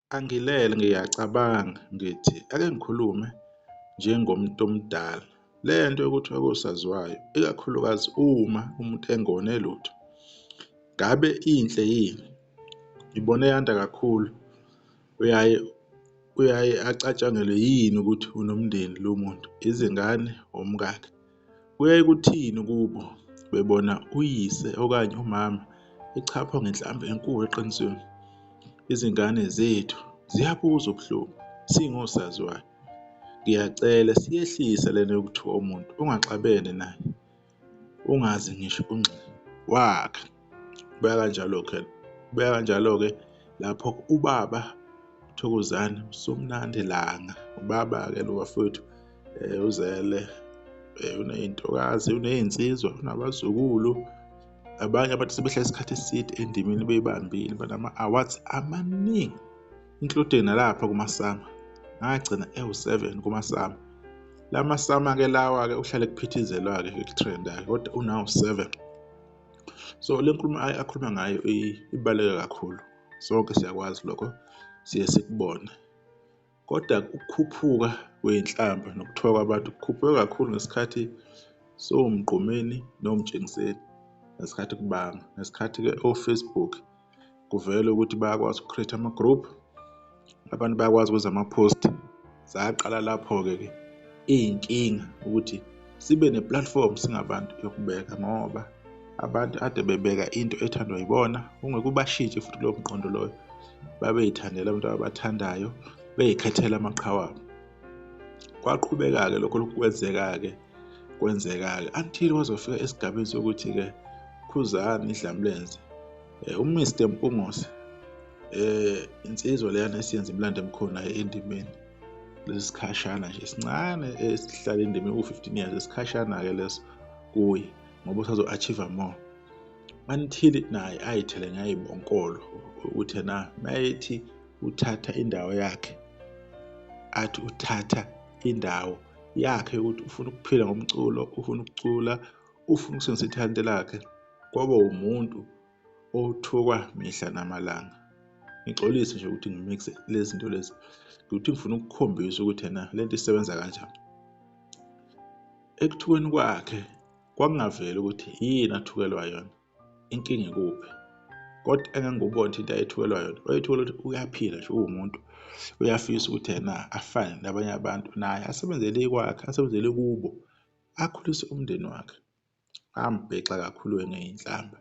Angilele ngiyacabanga ngithi ake ngikhulume njengomuntu omdala. Le nto yokuthi osaziwayo, ikakhulukazi uma umuntu engone lutho, ngabe inhle yini? Ngibone yanda kakhulu. Uyaye acatshangelwe yini ukuthi unomndeni lo muntu, izingane, umkakhe. Kuyaye kuthini kubo bebona uyise okanye umama echapha ngenhlamvu enkulu eqinisweni? Izingane zethu ziyabuza ubuhlungu, singosaziwayo. Ngiyacela siyehlise lena yokuthuka umuntu, ungaxabene naye, ungazi ngisho unxi wakhe. Kubuya kanjalo-ke lapho ubaba Thokozani Somnandi Langa, ubaba-ke lo bafowethu, uzele, uney'ntokazi, uney'nsizwa, unabazukulu. Abanye abantu sebehlala isikhathi eside endimeni beyibambile, banama-awards amaningi, including nalapha kumasama. Ngagcina ewu-7 kumasama. La masama-ke lawa-ke uhlale kuphithizelwa-ke kuthrendayo, kodwa unawu-7. So le nkulumo akhuluma ngayo ibaluleke kakhulu. Sonke siyakwazi lokho, siye sikubone. Kodwa ukukhuphuka kwey'nhlamba nokuthuka kwabantu kukhuphuke kakhulu ngesikhathi soMgqumeni noMtshengiseni, ngesikhathi kubanga, ngesikhathi-ke o-Facebook kuvele ukuthi bayakwazi uku-create ama-group, abantu bayakwazi ukwenza ama-post. Zaqala lapho-ke iy'nkinga ukuthi sibe ne-platform singabantu yokubeka, ngoba abantu ade bebeka into ethandwa yibona, ungeke ubashintshe futhi kulowo mqondo loyo. Babey'thandela abantu ababathandayo, bey'khethela amaqhawe abo. Kwaqhubeka-ke lokho kwenzeka-ke until kwazofika esigabeni sokuthi-ke Khuzani Dlamlenze, uMr Mpungose, insizwa leyana esiyenza imlando emikhulu naye endimeni, lesi sikhashana nje esincane esihlala endimeni u-15 years, isikhashana-ke leso kuye, ngoba usazo-achieve more. Until naye ayithele ngay'bonkolo ukuthi na mayethi uthatha indawo yakhe, athi uthatha indawo yakhe ukuthi ufuna ukuphila ngomculo, ufuna ukucula, ufuna ukusebenzisa ithalente lakhe, kwaba umuntu othukwa mihla namalanga. Ngixolise nje ukuthi ngimixe lezi zinto lezi, ukuthi ngifuna ukukhombisa ukuthi le nto isebenza kanjani. Ekuthukweni kwakhe kwakungaveli ukuthi yini athukelwa yona, inkinga ikuphi. Kodwa engangikubona into ayethukelwa yona, wayethukelwa ukuthi uyaphila nje uwumuntu, uyafisa ukuthi afane nabanye abantu, naye asebenzele kwakhe, asebenzele kubo, akhulise umndeni wakhe. Ambhexa kakhulu ngey'nhlamba,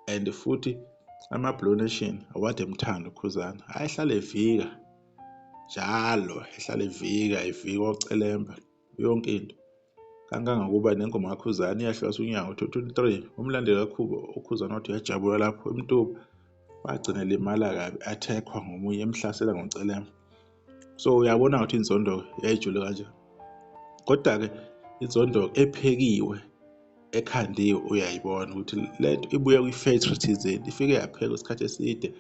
and futhi ama-Blue Nation awade emthanda uKhuzani. Ayehlala evika njalo, ehlala evika ocelemba yonke into. Kangangokuba nengoma kaKhuzani iyahlwasa unyawo 2023, umlandeli kaKhuba uKhuzani wathi uyajabula lapho eMtuba, wagcina elimala kabi, athekwa ngomunye, emhlasela ngocelemba. So uyabona ukuthi inzondo yayijule kanjani. Kodwa-ke inzondo ephekiwe, ekhandiwe, uyayibona ukuthi le nto ibuya kwi-favoritism, ifike yaphekwa isikhathi eside,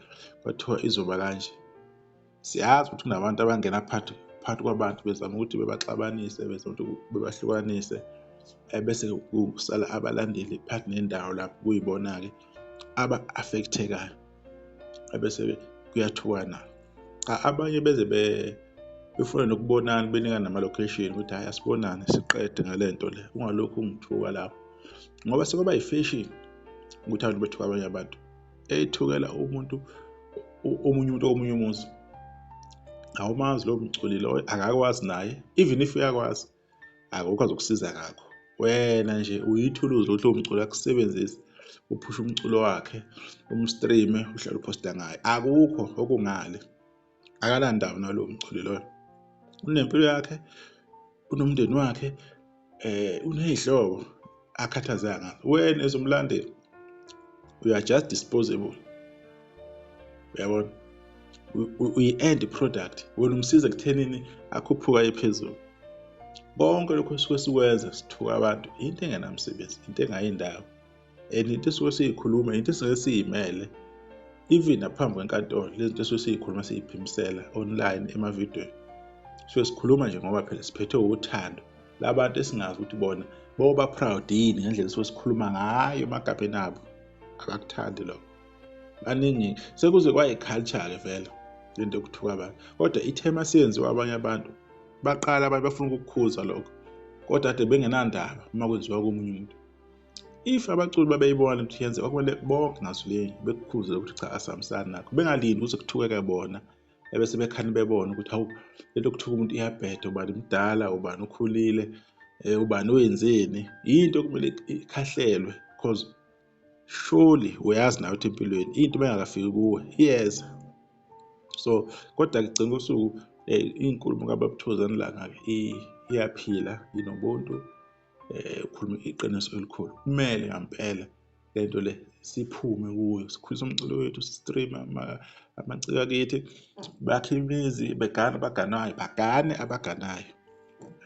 kwathiwa izoba kanje. Siyazi ukuthi kunabantu abangena phakathi kwabantu bezama ukuthi bebaxabanise, bezama ukuthi bebahlukanise, bese kusala abalandeli phakathi nendawo lapho kuyibona-ke aba-affectekayo, ebese kuyathukwana. Abanye beze befuna nokubonana, benikana nama-location ukuthi hhayi asibonane siqede ngale nto le, ungalokhu ungithuka lapho. Ngoba sekwaba yi-fashion ukuthi abantu bethuka abanye abantu, ethukela omunye umuntu omunye umuzi. Awumazi lowo mculi loyo, akakwazi naye, even if uyakwazi, akukwazi ukusiza kakho. Wena nje uyithuluzi lokuthi lowo mculi akusebenzise, uphushe umculo wakhe, umstreame, uhlale uphosta ngayo. Akukho okungale, akalandawo nalowo mculi loyo. Unempilo yakhe, unomndeni wakhe, uney'hlobo akhathazeka ngazo. Wena as umlandeli, you are just disposable. Uyabona? Uyi-end product. Wena umsiza ekuthenini akhuphuka aye phezulu. Konke lokho esuke sikwenza sithuka abantu, into engenamsebenzi, into engayindawo, and into esuke siyikhuluma, into esuke siyimele, even naphambi kwenkantolo, lezi zinto esuke siyikhuluma siyiphimisela online emavidiyweni. Suke sikhuluma nje ngoba phela siphethwe uthando labantu esingazi ukuthi bona boba proud yini ngendlela esuke sikhuluma ngayo emagabheni abo. Abakuthandi lokho. Baningi sekuze kwayi-culture-ke vele. into yokuthuka abantu. Kodwa ithema siyenziwa abanye abantu baqala abantu bafuna ukukukhuza lokho, kodwa kade bengenandaba uma kwenziwa komunye umuntu. If abaculi babeyibona ukuthi yenzeka, kumele bonke ngasolinye bekukhuze ukuthi cha asihambisani nakho, bengalindi ukuze kuthukeke bona ebese bekhani bebona ukuthi hawu lento yokuthuka umuntu iyabheda, ubani mdala, ubani ukhulile, ubani wenzeni. Yinto okumele ikhahlelwe because surely uyazi nawe ukuthi empilweni into bengakafiki kuwe iyeza. So kodwa kugcina usuku inkulumo kaBaba Langa-ke iyaphila, inobuntu, ukhuluma iqiniso elikhulu. Kumele ngampela lento le siphume kuyo, sikhulise umculo wethu, si-stream-e amaciko akithi, bakhe imizi, begane abaganayo, bagane abaganayo.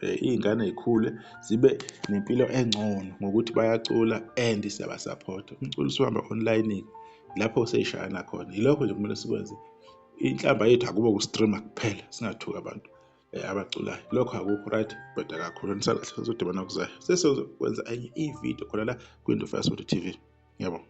Iy'ngane y'khule zibe nempilo engcono ngokuthi bayacula and siyabasapota. Umculo usuhamba online-ke lapho seyishayana khona. Yilokho nje kumele sikwenze. Inhlamba yethu akube uku-stream-a kuphela, singathuki abantu abaculayo. Lokho akukho right, bheda kakhulu. Nisakahle sizodibana okuzayo, sesizokwenza enye ividiyo khona la kwi-Indlu Fire Soweto TV. Ngiyabonga.